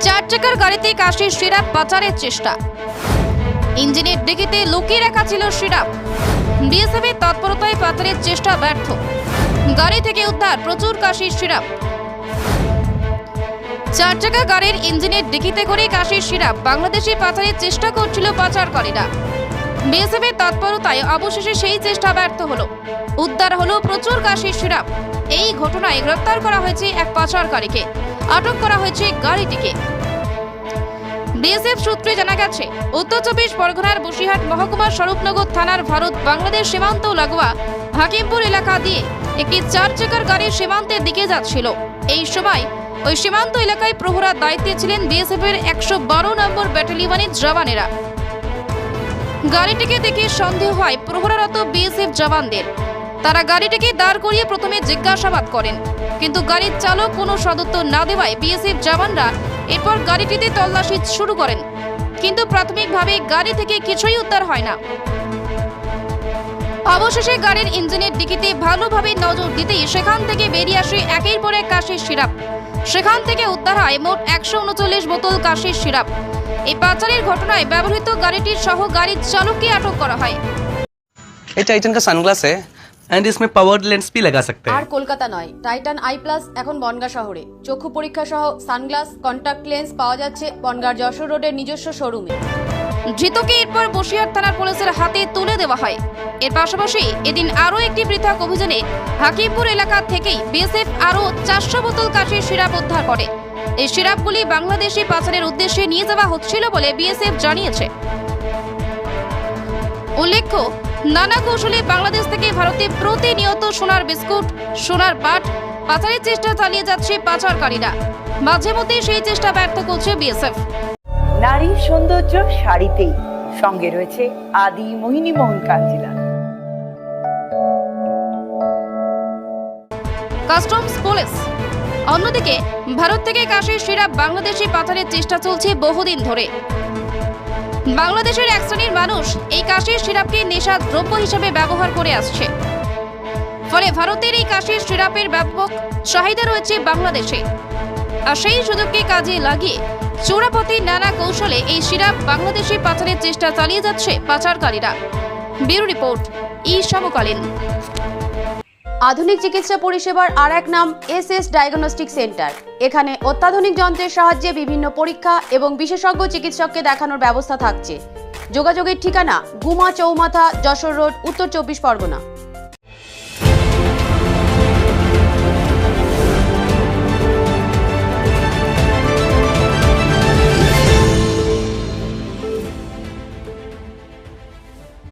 চার চাকার গাড়িতে কাশির সিরাপ পাচারের চেষ্টা। ইঞ্জিনের ডিকিতে লুকিয়ে রাখা ছিল সিরাপ। বিএসএফের তৎপরতায় পাচারের চেষ্টা ব্যর্থ। গাড়ি থেকে উদ্ধার প্রচুর কাশির সিরাপ। চার চাকা গাড়ির ইঞ্জিনের ডিকিতে করে কাশির সিরাপ বাংলাদেশে পাচারের চেষ্টা করছিল পাচারকারীরা। বিএসএফের তৎপরতায় অবশেষে সেই চেষ্টা ব্যর্থ হলো। উদ্ধার হলো প্রচুর কাশির সিরাপ। এই ঘটনায় গ্রেপ্তার করা হয়েছে এক পাচারকারীকে, আটক করা হয়েছে গাড়িটিকে। বিএসএফ সূত্রে জানা গেছে, উত্তর চব্বিশ পরগনার বসিরহাট মহকুমার স্বরূপনগর থানার ভারত বাংলাদেশ সীমান্ত লাগোয়া হাকিমপুর এলাকা দিয়ে একটি চার চাকার গাড়ি সীমান্তের দিকে যাচ্ছিল। এই সময় ওই সীমান্ত এলাকায় প্রহরার দায়িত্বে ছিলেন বিএসএফ এর 112 নম্বর ব্যাটালিয়নের জওয়ানেরা। গাড়িটিকে দেখে সন্দেহ হয় প্রহরারত বিএসএফ জওয়ানদের। তারা গাড়িটিকে দাঁড় করিয়ে প্রথমে জিজ্ঞাসাবাদ করেন, কিন্তু গাড়ির চালক কোনো সদুত্তর না দেওয়ায় বিএসএফ জওয়ানরা এরপর গাড়িটিতে তল্লাশি শুরু করেন, কিন্তু প্রাথমিকভাবে গাড়ি থেকে কিছুই উদ্ধার হয় না। অবশেষে গাড়ির ইঞ্জিনের ডিকিতে ভালোভাবে নজর দিতেই সেখান থেকে বেরিয়ে আসে একের পর এক কাশির সিরাপ। সেখান থেকে উদ্ধার হয় মোট 139 বোতল কাশির সিরাপ। এই পাচারের ঘটনায় ব্যবহৃত গাড়িটির সহ গাড়ির চালককে আটক করা হয়। ये टाइटन का सनग्लास है एंड इसमें पावर्ड लेंस भी लगा सकते हैं। আর কলকাতা নয়, টাইটান আই প্লাস এখন বনগাঁ শহরে। চক্ষু পরীক্ষা সহ সানগ্লাস, কন্টাক্ট লেন্স পাওয়া যাচ্ছে বনগাঁর যশোর রোডের নিজস্ব শোরুমে। ধৃতকে এরপর বসিরহাট থানার পুলিশের হাতে তুলে দেওয়া হয়। এর পাশাপাশি এদিন আরও একটি পৃথক অভিযানে হাকিমপুর এলাকা থেকেই বিএসএফ আরও 400 বোতল কাশির সিরাপ উদ্ধার করে। এই সিরাপগুলি বাংলাদেশে পাচারের উদ্দেশ্যে নিয়ে যাওয়া হচ্ছিল বলে বিএসএফ জানিয়েছে। উল্লেখ্য, নানা কৌশলে বাংলাদেশ থেকে ভারতে প্রতিনিয়ত সোনার বিস্কুট, সোনার পাট পাচারের চেষ্টা চালিয়ে যাচ্ছে পাচারকারীরা। মাঝে মধ্যে সেই চেষ্টা ব্যর্থ করছে বিএসএফ। নারীর সৌন্দর্য শাড়িতেই, সঙ্গে রয়েছে আদি মোহিনী মোহন কাঞ্জিলা। Customs police. অন্যদিকে ভারত থেকে কাশির সিরাপ বাংলাদেশে পাচারের চেষ্টা চলছে বহুদিন ধরে। বাংলাদেশের এক শ্রেণীর মানুষ এই কাশির সিরাপকে নেশা দ্রব্য হিসেবে ব্যবহার করে আসছে। ফলে ভারতের এই কাশির সিরাপের ব্যাপক চাহিদা রয়েছে বাংলাদেশে। আর সেই সুযোগকে কাজে লাগিয়ে চোরাপথে নানা কৌশলে এই সিরাপ বাংলাদেশে পাচারের চেষ্টা চালিয়ে যাচ্ছে পাচারকারীরা। ব্যুরো রিপোর্ট, সমকালীন। আধুনিক চিকিৎসা পরিষেবার আর এক নাম এসএস ডায়াগনস্টিক সেন্টার। এখানে অত্যাধুনিক যন্ত্রের সাহায্যে বিভিন্ন পরীক্ষা এবং বিশেষজ্ঞ চিকিৎসককে দেখানোর ব্যবস্থা থাকছে। যোগাযোগের ঠিকানা গুমা চৌমাথা, যশোর রোড, উত্তর 24 পরগনা।